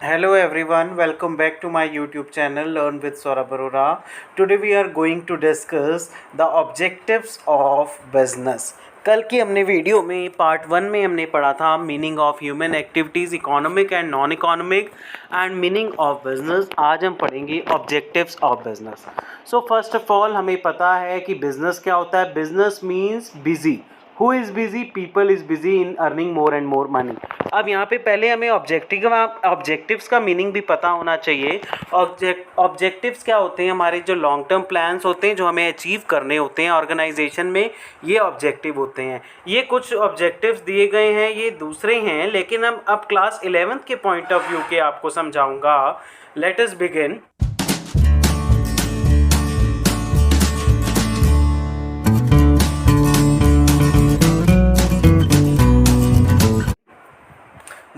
Hello everyone, welcome back to my YouTube channel Learn with Saurabh Arora. Today we are going to discuss the objectives of business. कल की हमने video में part 1 में हमने पढ़ा था meaning of human activities, economic and non economic and meaning of business. आज हम पढ़ेंगे objectives of business. So first of all हमें पता है कि बिजनेस क्या होता है. Business means busy. Who is busy? People is busy in earning more and more money. अब यहाँ पे पहले हमें ऑब्जेक्टिव्स का मीनिंग भी पता होना चाहिए. ऑब्जेक्टिव्स क्या होते हैं? हमारे जो लॉन्ग टर्म प्लान्स होते हैं जो हमें अचीव करने होते हैं ऑर्गेनाइजेशन में, ये ऑब्जेक्टिव होते हैं. ये कुछ ऑब्जेक्टिव्स दिए गए हैं, ये दूसरे हैं, लेकिन हम अब क्लास 11th के पॉइंट ऑफ व्यू के आपको समझाऊंगा. Let us begin.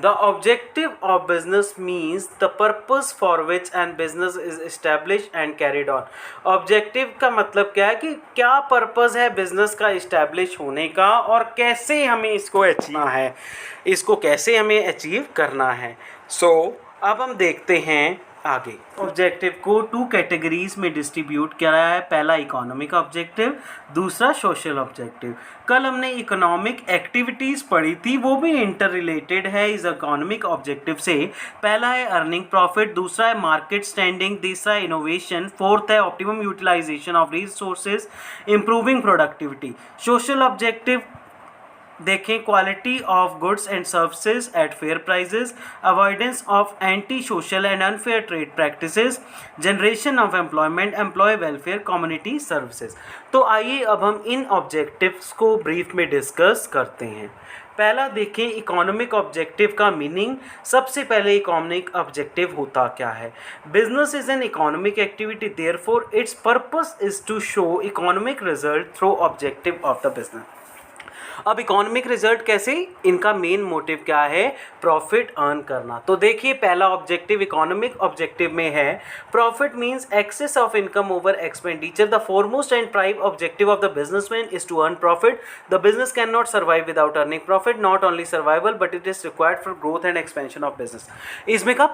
The objective of business means the purpose for which an business is established and carried on. Objective का मतलब क्या है कि क्या पर्पस है बिजनेस का इस्टेब्लिश होने का और कैसे हमें इसको अचीव है, इसको कैसे हमें अचीव करना है. अब हम देखते हैं आगे. ऑब्जेक्टिव को 2 कैटेगरीज में डिस्ट्रीब्यूट किया है. पहला इकोनॉमिक ऑब्जेक्टिव, दूसरा सोशल ऑब्जेक्टिव. कल हमने इकोनॉमिक एक्टिविटीज़ पढ़ी थी, वो भी इंटर रिलेटेड है इस इकोनॉमिक ऑब्जेक्टिव से. पहला है अर्निंग प्रॉफिट, दूसरा है मार्केट स्टैंडिंग, तीसरा है इनोवेशन, फोर्थ है optimum utilisation of resources, improving productivity. Social objective देखें, quality of goods and services at fair prices, avoidance of anti social and unfair trade practices, generation of employment, employ welfare, community services. तो आइए अब हम इन objectives को brief में discuss करते हैं. पहला देखें इकोनॉमिक ऑब्जेक्टिव का मीनिंग. सबसे पहले इकोनॉमिक ऑब्जेक्टिव होता क्या है? Business is an economic activity, therefore its purpose is to show economic result through objective of the business. अब इकोनॉमिक रिजल्ट कैसे? इनका मेन मोटिव क्या है? प्रॉफिट अर्न करना. तो देखिए पहला ऑब्जेक्टिव इकोनॉमिक ऑब्जेक्टिव में है profit means excess of income over expenditure. The foremost and prime objective of the businessman is to earn profit. The business can not survive without earning profit. Not only survival but it is required for growth and expansion of business. इसमें का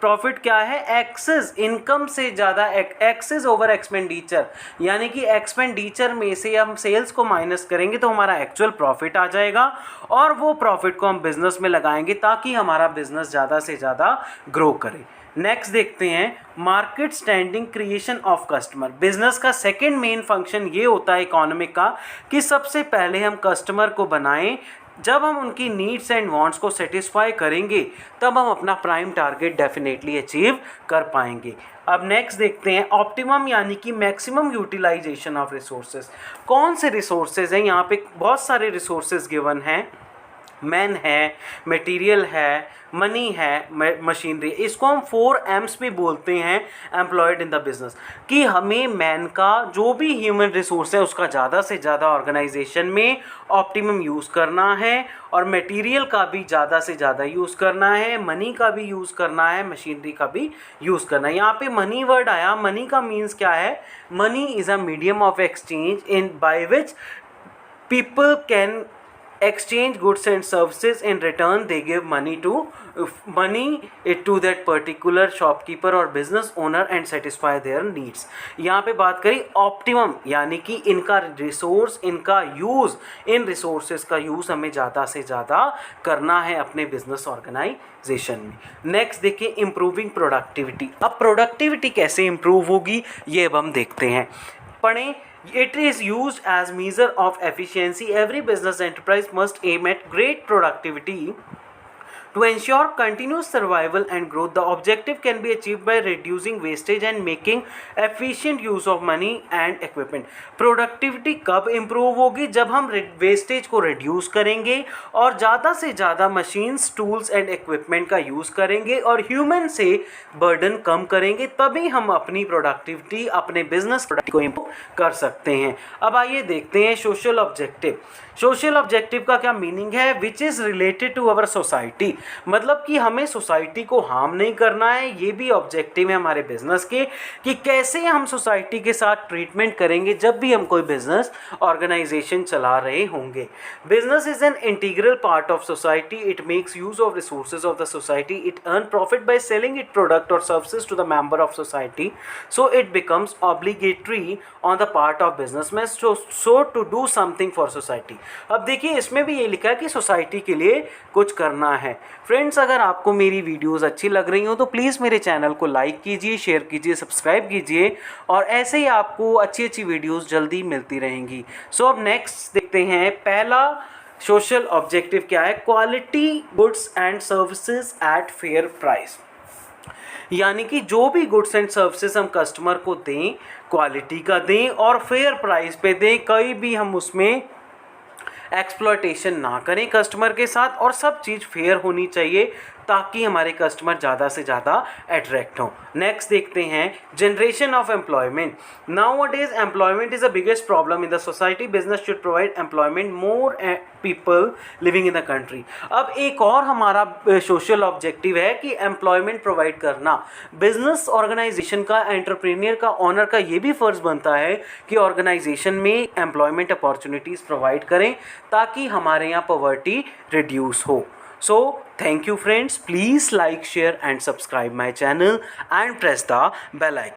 profit क्या है? Access, income से ज़्यादा access over expenditure, यानी कि expenditure में से हम सेल्स को माइनस करेंगे तो हमारा एक्चुअल प्रॉफिट आ जाएगा और वो प्रॉफिट को हम बिजनेस में लगाएंगे ताकि हमारा बिजनेस ज़्यादा से ज़्यादा ग्रो करे. नेक्स्ट देखते हैं market standing, creation of customer. Business का सेकंड मेन फंक्शन ये होता है इकोनॉमिक का कि सबसे पहले हम कस्टमर को बनाएं. जब हम उनकी नीड्स एंड वांट्स को सेटिस्फाई करेंगे तब हम अपना प्राइम टारगेट डेफिनेटली अचीव कर पाएंगे. अब नेक्स्ट देखते हैं ऑप्टिमम यानी कि मैक्सिमम यूटिलाइजेशन ऑफ रिसोर्सेज. कौन से रिसोर्सेज हैं? यहाँ पे बहुत सारे रिसोर्सेज गिवन हैं. मैन है, मटेरियल है, मनी है, मशीनरी. इसको हम 4 M's भी बोलते हैं एम्प्लॉयड इन द बिजनेस, कि हमें मैन का जो भी ह्यूमन रिसोर्स है उसका ज़्यादा से ज़्यादा ऑर्गेनाइजेशन में ऑप्टिमम यूज़ करना है और मटेरियल का भी ज़्यादा से ज़्यादा यूज़ करना है, मनी का भी यूज़ करना है, मशीनरी का भी यूज़ करना है. यहाँ पे मनी वर्ड आया. मनी का मीन्स क्या है? Money is a medium of exchange in by which people can exchange goods and services. In return they give money to that particular shopkeeper or business owner and satisfy their needs. यहाँ पे बात करी optimum यानी कि इनका resource, इनका use, इन resources का use हमें ज़्यादा से ज़्यादा करना है अपने बिजनेस ऑर्गेनाइजेशन में. नेक्स्ट देखिए इम्प्रूविंग प्रोडक्टिविटी. अब प्रोडक्टिविटी कैसे इम्प्रूव होगी ये अब हम देखते हैं. पढ़ें. It is used as measure of efficiency. Every business enterprise must aim at great productivity to ensure continuous survival and growth. The objective can be achieved by reducing wastage and making efficient use of money and equipment. Productivity कब improve होगी? जब हम wastage को reduce करेंगे और ज़्यादा से ज़्यादा मशीन्स, टूल्स एंड इक्विपमेंट का यूज़ करेंगे और ह्यूमन से बर्डन कम करेंगे, तभी हम अपनी प्रोडक्टिविटी, अपने बिजनेस को इम्प्रूव कर सकते हैं. अब आइए देखते हैं सोशल ऑब्जेक्टिव. सोशल ऑब्जेक्टिव का क्या मीनिंग है? Which is related to our society. मतलब कि हमें सोसाइटी को हार्म नहीं करना है। ये भी ऑब्जेक्टिव है हमारे बिजनेस के कि कैसे हम सोसाइटी के साथ ट्रीटमेंट करेंगे जब भी हम कोई बिजनेस ऑर्गेनाइजेशन चला रहे होंगे। Business is an integral part of society, it makes use of resources of the society, it earn profit by selling it product और services to the member of society, so it becomes obligatory on the part of businessman so to do something for society. अब देखिए इसमें भी ये लिखा है कि society के लिए कुछ करना है। फ्रेंड्स, अगर आपको मेरी वीडियोस अच्छी लग रही हो तो प्लीज़ मेरे चैनल को लाइक कीजिए, शेयर कीजिए, सब्सक्राइब कीजिए और ऐसे ही आपको अच्छी अच्छी वीडियोस जल्दी मिलती रहेंगी। सो अब नेक्स्ट देखते हैं, पहला सोशल ऑब्जेक्टिव क्या है? Quality goods and services at fair price. यानी कि जो भी गुड्स एंड सर्विसेज हम कस्टमर को दें, क्वालिटी का दें और फेयर प्राइस पे दें, कहीं भी हम उसमें एक्सप्लॉयटेशन ना करें कस्टमर के साथ, और सब चीज़ फेयर होनी चाहिए ताकि हमारे कस्टमर ज़्यादा से ज़्यादा अट्रैक्ट हों। नेक्स्ट देखते हैं, generation of employment. Now a days employment is the biggest problem in the society, business should provide employment more people living in the country. अब एक और हमारा सोशल ऑब्जेक्टिव है कि एम्प्लॉयमेंट प्रोवाइड करना। बिजनेस ऑर्गेनाइजेशन का, एंटरप्रेन्योर का, honour का ये भी फ़र्ज़ बनता है कि ऑर्गेनाइजेशन में एम्प्लॉयमेंट अपॉर्चुनिटीज़ प्रोवाइड करें ताकि हमारे यहाँ पॉवर्टी रिड्यूस हो। So thank you friends, please like, share and subscribe my channel and press the bell icon.